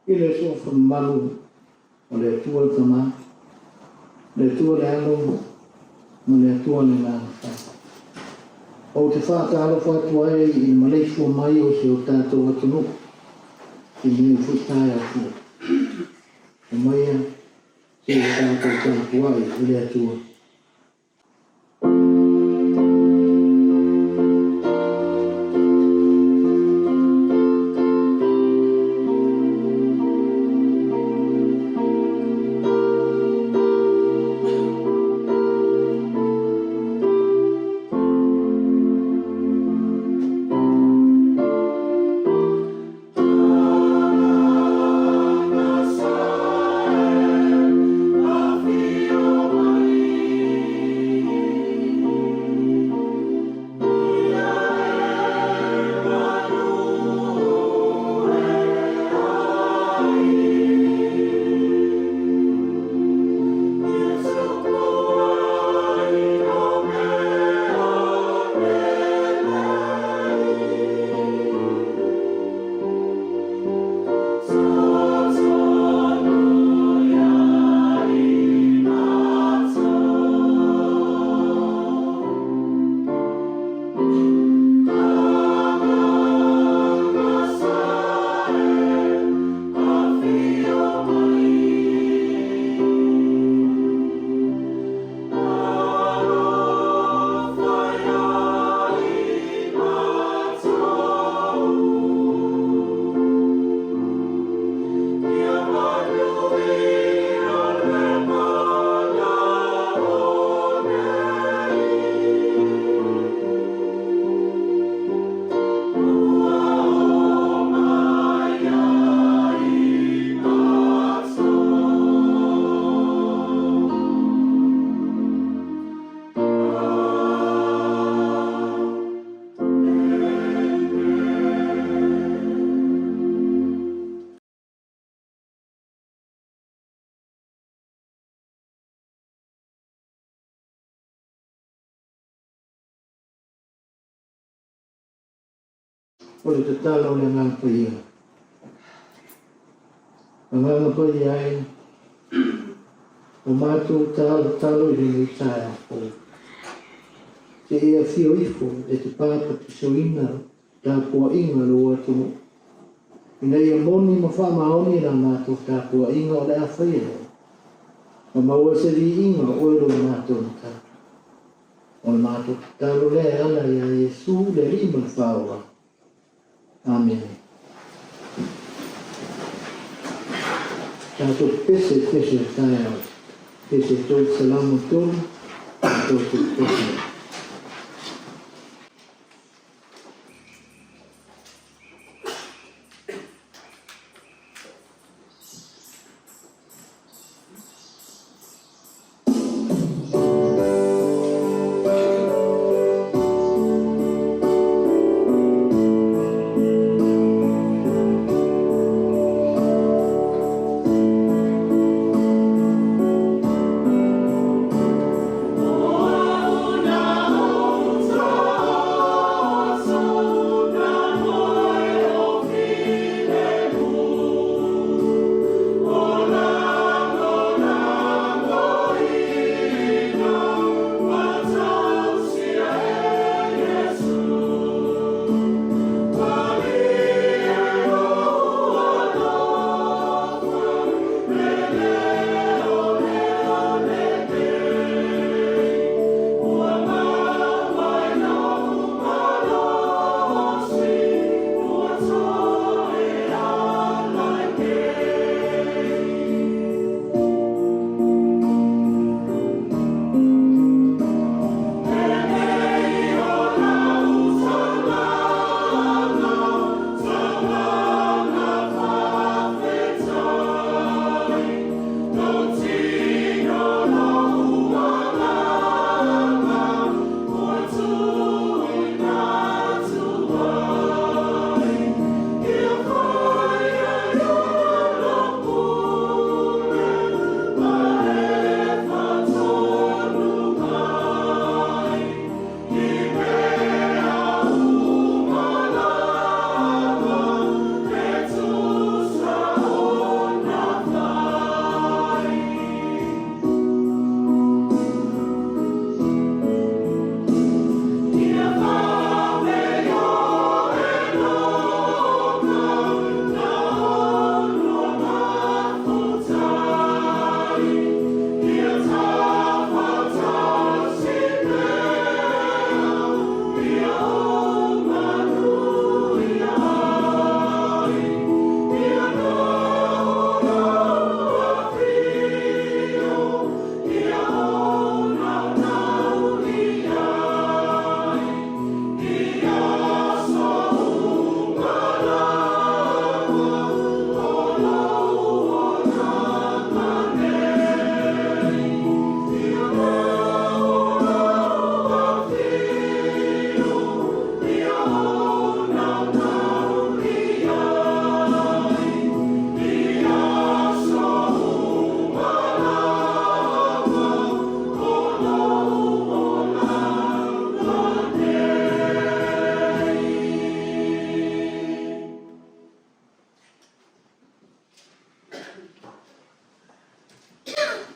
Ile so malu ole tua kama le tua le alo le tua le la o te whaka alo whatua e I Malaysia mai o se o tātou atunu I ni futai atu o maia se o tātou tātua I le atua o le tatala o le ngāpa ia. A ngāpa ia ai, o mātou talo I le tāia o. Te ea whio ifo e te pāpa te soina tā pua inga lo atu. Ina ia moni ma wha maoni na mātou tā pua inga o le a whaia. Ma maua se li inga o ero mātou na tātou. O le mātou talo le ala ia Jesu le rima le whaua. Amen. Tātou pese tāia. Pese tōt salamu tōru. Tātou pese.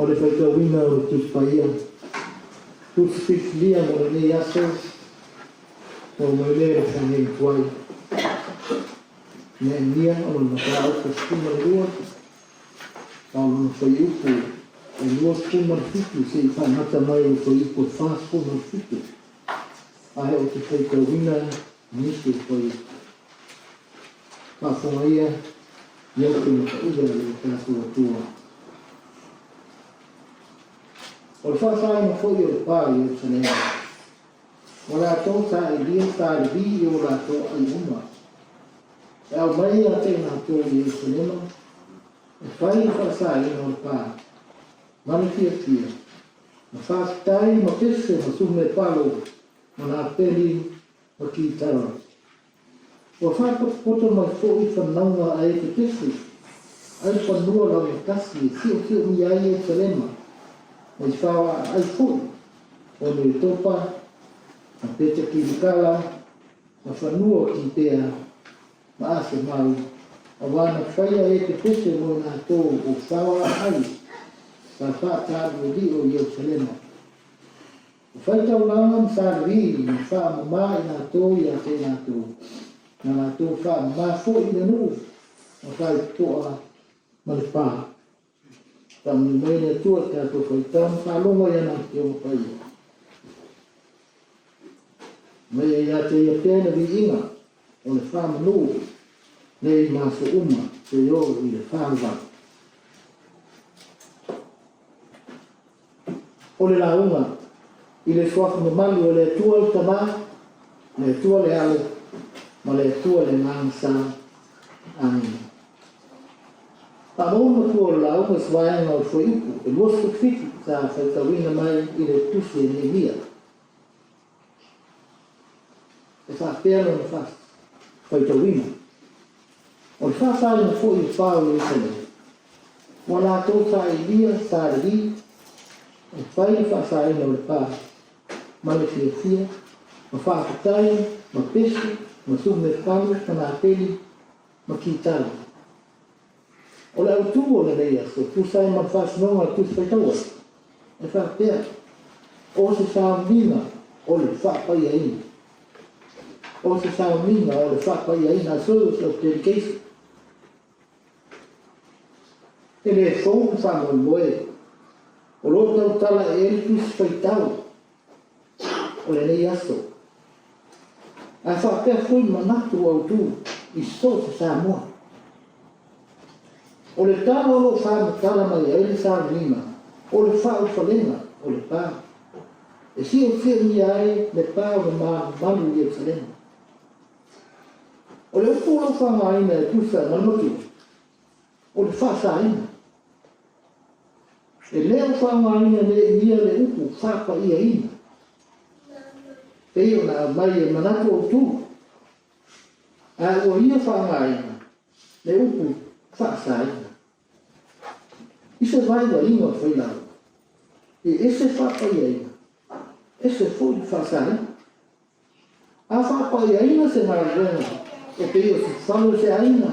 o le whaikawina o le tuspaia. Tusfikia mo le nei aso, o mo le o whanei tuai. Ne nia o le maka o ka skuma lua, o le whai upu, e lua skuma fitu, se i whanata mai o whai upu wha skuma fitu. Ahe o te whaikawina, nisi o whai upu. Whawhonga ia, iau ke maka uga le tātua tua. O le whawhai na whoi o le pāri o sanea. O la tō tā i lia tāri bi o la tō ai uma. E au mai a te nā tō i o sanema. E whai i whasai ina o le pāri. Mani fia fia. Na whātai ma pese ma sume palo. Ma nā peli ma ki tara. O whāpapota mai whoi whanaunga a e te pese. Ai whanua la me kasi e sio mi ai o sanema. Mai whawa ai fui, o me topa, a peta ki likala, a whanua ki tea, ma ase mau, a wana whaia e te pese mo nā tō o whawa ai, sa whātāru li o Ierusalema. O whaitau langa msāri, ma wha mama i nā tō i a te nā tō, nā tō wha mama fo i na nū, ma whai toa ma le pā. Tami mai na tua te ato whaitau, whalonga iana ki o pai. Mai e ia te ia tēna vi inga, o le whamanu, nei maso uma, te o i le whānga. O le launga, i le swafu me malu o le tua le tamā, le tua le alo, ma le tua le mangsa angi. Pamona kua lau ma swaenga o whai upu, e luas fiti sa whaitawina mai i le tusi e nehia. E whapea na whaitawina. O le whawhai na fo i whao i sene. Wa nā tō sa i lia, sa i li, e whai whawhai na o le pā. Ma le fia fia, ma whawhatai, ma pesi, ma sume whamu, ma nā peli, ma ki tala. O le autu o le reia, so pusai ma whasnonga tu whaitaua. E whapea, o se whaamina o le whapai a ina. O se whaamina o le whapai a ina, service of dedication. E le whongu whango moe, o lo tau tala e ele tu whaitau, o le nei aso. A whapea fui manatu autu, i so te Samoa. O le tala o lo whamatala mai a ele sa lima, o le whao whalenga, o le pā. E si o whia mi ai le pā o le malu i e whalenga. O le upo o whanga aina e tuwha manotu, o le whasa aina. E leo whanga aina le ia le upo whapa ia ina. Peo na mai e manatu o tu. A o ia whanga aina, le upo whasa aina. Ise vai da inga whainau. E ese whapai aina. Ese fōi whasai. A whapai aina se ngā ruenga. E peo se whalo se aina.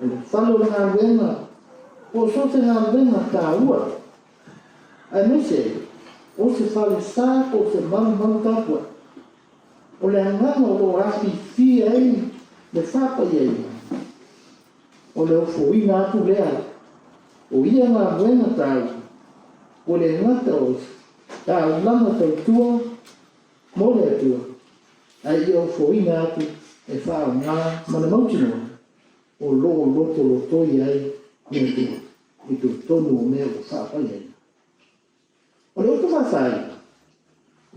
E le whalo ngā ruenga. O so se ngā ruenga tā ua. A mese, o se whale sā o se maru tāpua. O le anganga o rafi fia ai le whapai aina. O le ofoina atu lea. O ia ngā ruenga tāu, o le ngata o tāu langa tau tua, mole atua, ai i au whoina atu e whao ngā mana mautinoa, o loo loto i ai, mea tua, i tu tonu o mea o whaapai ai. O le oto whasai,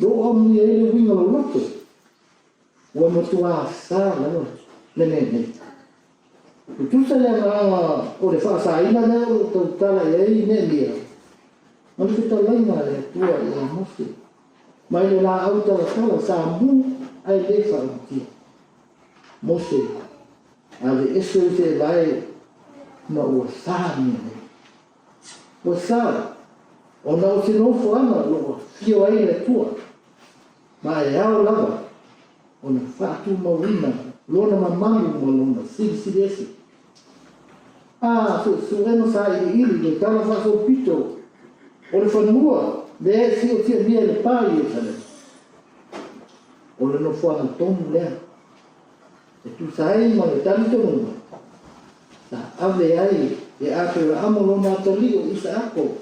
loo amu i ai le winga lo loto, o amatua a sā lawa, nei. Tusa ya ngā o le whaasaina lea o tau tala e ei ne mea. Manu te talaina e tua i a mose. Mai le la au tala sa mu ai le whaamatia. Mose, a le eso i te vai na ua sāni ne. Ua sā, o na o te nofo ana loa fio ai le tua. Ma e au lava, o na whaatu mawina, lona mamamu mo lona siri ese. So reno sa i ili le tala faso pito O le whanua, lea si o tia mia le pā Ierusalem. O le no whanga tonu lea. E tu sae ma le tani tonu. Ta ave ai, e ape la amo lo na tali o isa ako.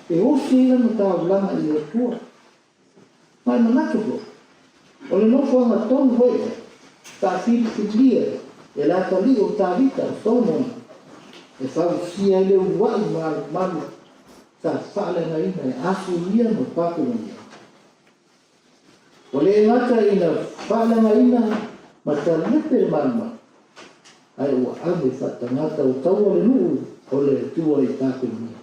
E hosi ila no tau langa i le tua. Mai manatu ko. O le no whanga tonu hoi. Ta filia, e la tali o ta vita, somona. E whau sia le uwai malu. Ta whaale na ina e asu lia no pakulangia. O le ngata ina whaale na ina ma ta lepe marma. Ai ua ame whatangata o taua le nuu o le tua i pakulangia.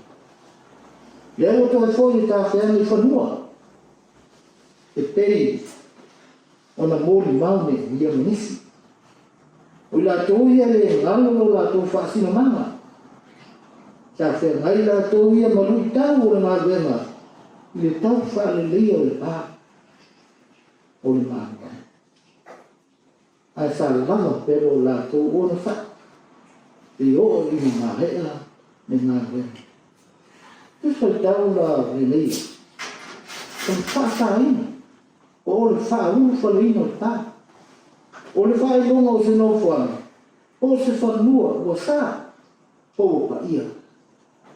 Le o to foi ta wheani whanua. E pei o na mōri maune ia manisi. O la tō ia le ngalo o la tō whaasino manga. Sa whea ngai la tō ia malu tau o le ngā i le tau whaale leia o le pā o le mānga. Ai sa lama pero la tō o na wha. E o i ngā hea me ngā wena. Tuso i tau la le leia. Kon wha ina. O le wha unu whaleina o le pā. O le wha i longa o se no whana. O se whanua o sa. O pa ia.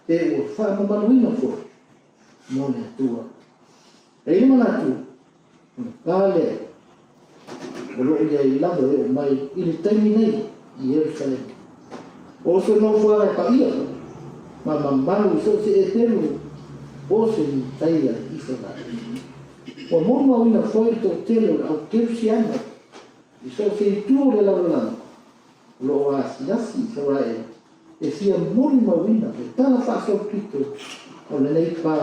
E o wha mamanuina fo. Mo le atua. E ima natu. Kāle. O lo ia i lava e o mai. I le taimi nei. I Jerusalem. O se no whana pa ia. Ma mamanu so se e telu. O se ni taia i whana. O mōma wina foi tō tele au teusi ana. I so se i tū le laulana. Lo asi sa rai. E sia mōma wina. E tana whaso pito. O le nei pā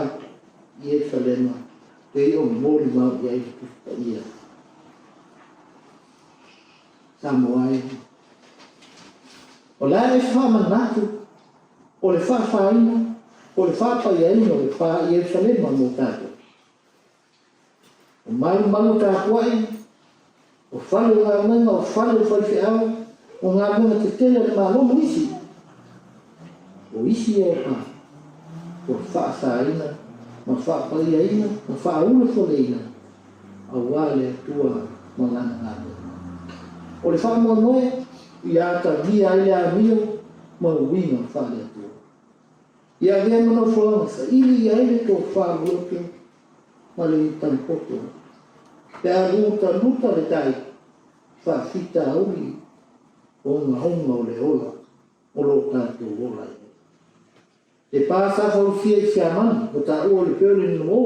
i Jerusalema. Te i o mōma i ai pusta ia. Samoai. O la e wha manatu. O le wha whaina. O le wha paiaina o le wha i Jerusalema mō tātou. O malu tā kuai, o whalu ngā manga, o whalu whaiwhi au, o ngā manga te tele le māloma isi. O isi e o pā, o whaasāina, ma whaapaia ma whaaula wholeina, a wale tua mangana ngāme. O le wha moe, i ata via ele a mio, ma uinga whale atua. Ia vea mana wholanga sa ili i aile tō whaaluoke, ma le i tampoto. Te a luta le tai, whaafita auri, o ngā honga o le ola, o lo tātou ola. Te pāsa whausia i siamani, o tā ua le peorini no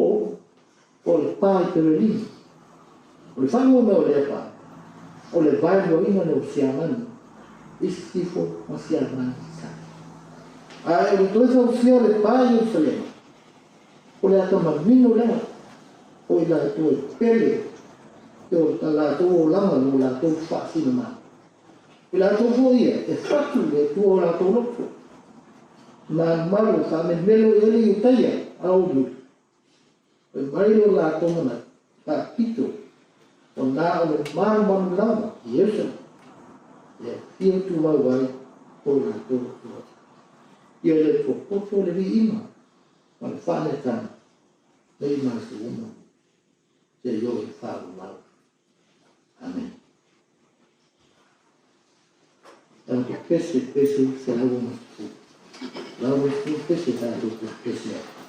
o le pāi peorini. O le whanua me o le pā, o le vai mo ina no siamani, istifo ma siamani sa. A e o toi whausia le pāi o salema, o le atama mino lea, o i la tue pele, o la tō lama no la tō whaasina mā. I la tō fōia, e whatu e tō la tō loko. Nā maru ka me melo ele i taia, auru. E mailo la tō mana, ka pito, o nā o le manu lama, i esa. E fio tu mawai, o la tō loko. I o le popoto le vi ima, ma le whane tana, le ima se uma, se yo i wharu mau. Amen. Tanto pese se la uno tu. La uno tu pese tanto pese.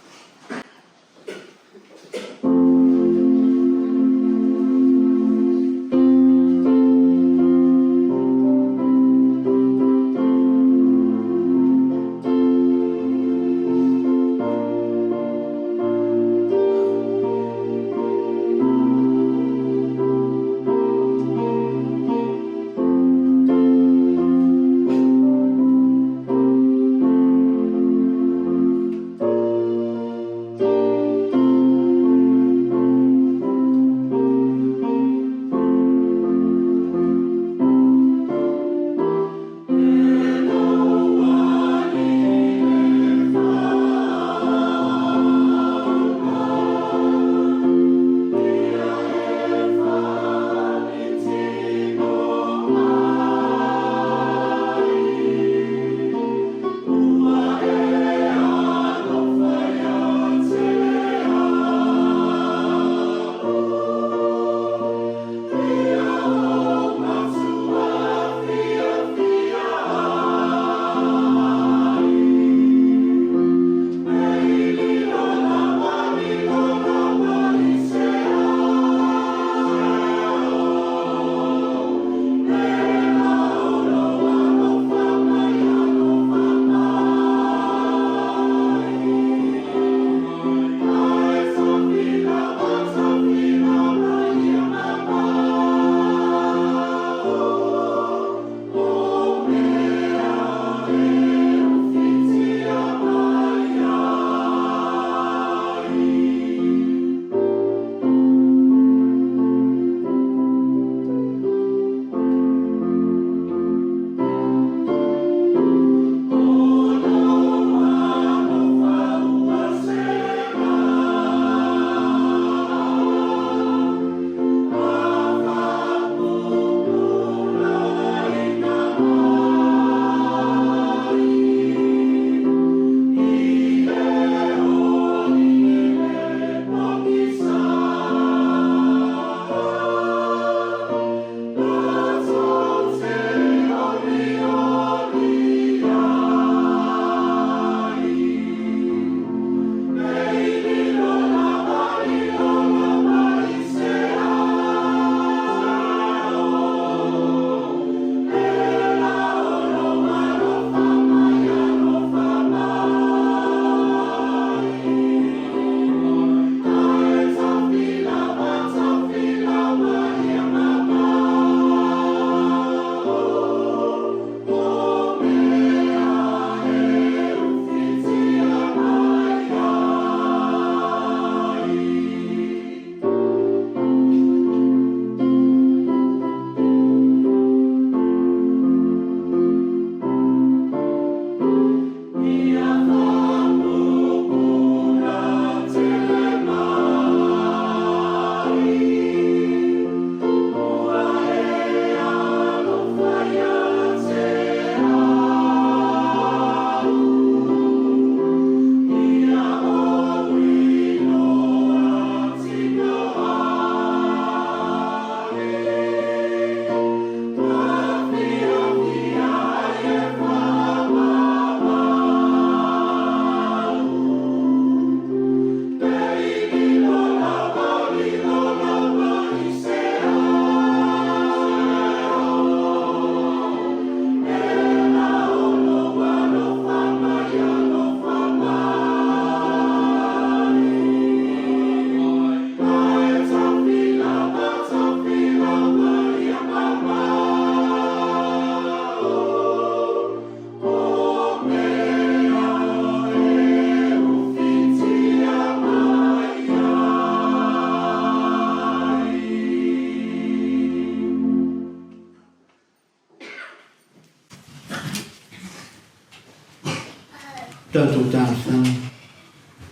tātou tāsang,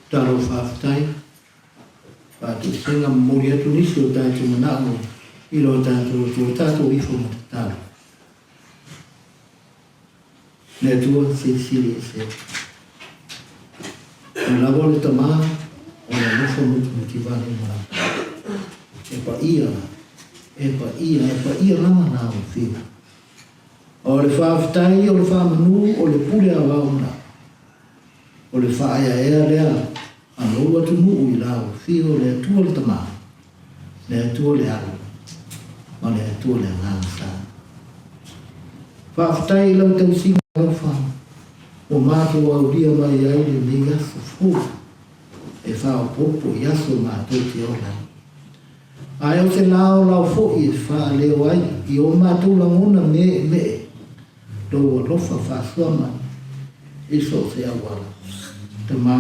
tāro whaafitai, pātou senga mori atu nisi o tātou manao, ilo tātou ifo matataro. Nea tua se siri e se. O lawa le tamā, o la nufo muti vane mara. E pa ia lama nā o whina. O le whaafitai, o le whaamanu, o le pule a wauna. O le whaaya ea lea, anu atu nuu i lao, whio le atua le tamā, le atua le alu, ma le atua le ngānsa. Whaafitai lau tau singa au whama, o mātou au ria mai ai le mei aso fō, e whao popo i aso mātou te ola. Ai o te lao fō i e wha leo ai, i o mātou langona me, do lofa whaasua mai, iso se awala. Te mā,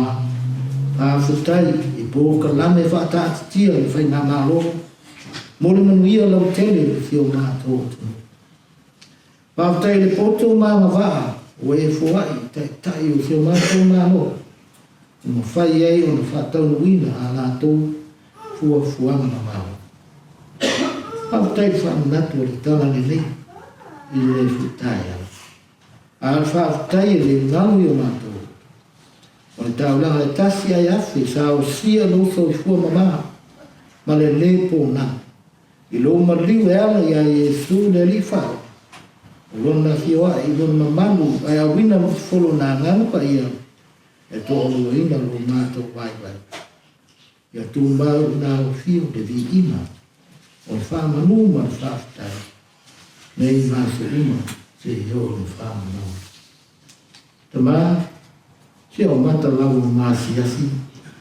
whaafutai, i pōka lame whaatātia, i whai ngā mālo, mole manuia lau tele, si o mātou. Whaafutai le poto māma waa, o e fōai, tai o si o mātou mālo. I mo whai ei o na whaatau nuina, a nātou fuanga na mālo. Whaafutai whaanatu o le tala ni nei, i le futai ala. A whaafutai e le ngau i o mātou. O le taulanga e tasi ai afi, sa o sia loso i fua mama, ma le lepo na. I lo marliu e ala i a Yesu le li whao. O lona hioa i lona mamanu, ai a wina folo na ngampa ia, e to o ina lo mātou vai. Ia tu mau na o fio de vi ima, o le whamanu ma le whaafutai. Nei māso ima, se hio le whamanu. Tamā, se o mata lau o māsiasi,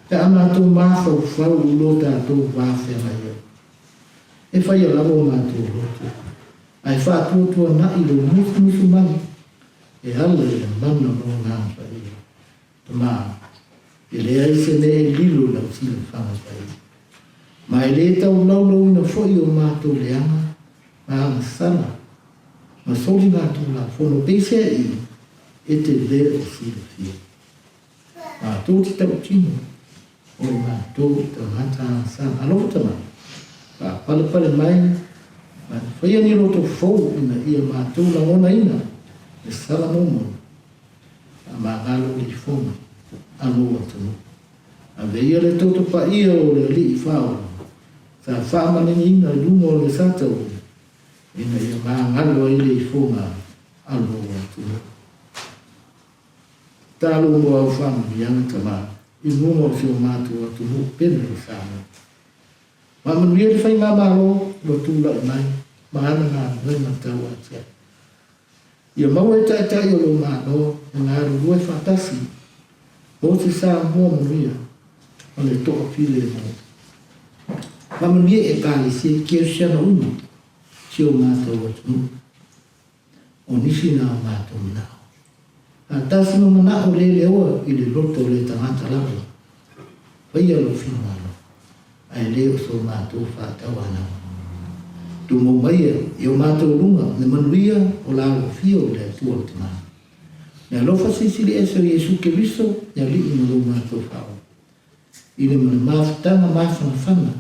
e amātou māwhau whau ulo tātou wāwhera ia. E whai a lau o mātou roto. Ai whātuatua na i lo musu mani, e ala e mana no ngāmpa ia. Tamā, e lea ise ne e lilo lau sila whanapa ia. Ma e le tau lau ina fwoi o mātou leanga, ma ana sana, ma soli mātou la whono peisea i, e te le o sila fia. Mātou te tau tino, o mātou te mata sana, alo tama, ka pale mai, ma whaia ni roto fau ina ia mātou la ngona ina, e sala momo, a mā ngalo li fonga, alo atanu. A veia le toto pa ia o le li i whao, sa whaamane ina lungo le satau, ina ia mā ngalo i li fonga, alo atanu. Talo mo au whama bianga tamā, i mungo si o mātua atu mo pena o whama. Ma manuia le whai ngā mālo, lo tūla i mai, ma ana ngā ngāi matau atia. Ia mau e tai o lo mālo, e ngā rurua e whātasi, mo te sā mua manuia, o le toa pile mo. Ma manuia e kāli si kia siana unu, si o mātou atu mo. O nisi nā mātou nao. A tasi no mana o le leoa i le roto le tangata lawa. Paia lo finalo. Ai leo so mātou whātau ana. Tu mo maia i o mātou runga ne manuia o lao fio le atua o te mana. Nea lofa sisili esa Yesu ke riso, nea li ina lo mātou whao. I le mana māwhitanga māwhana.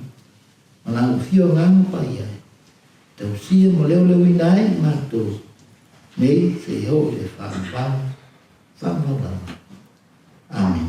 Ma lao fio ngāngu paia. Tau sia mo leo inai mātou. Nei se ho le whao. Amen.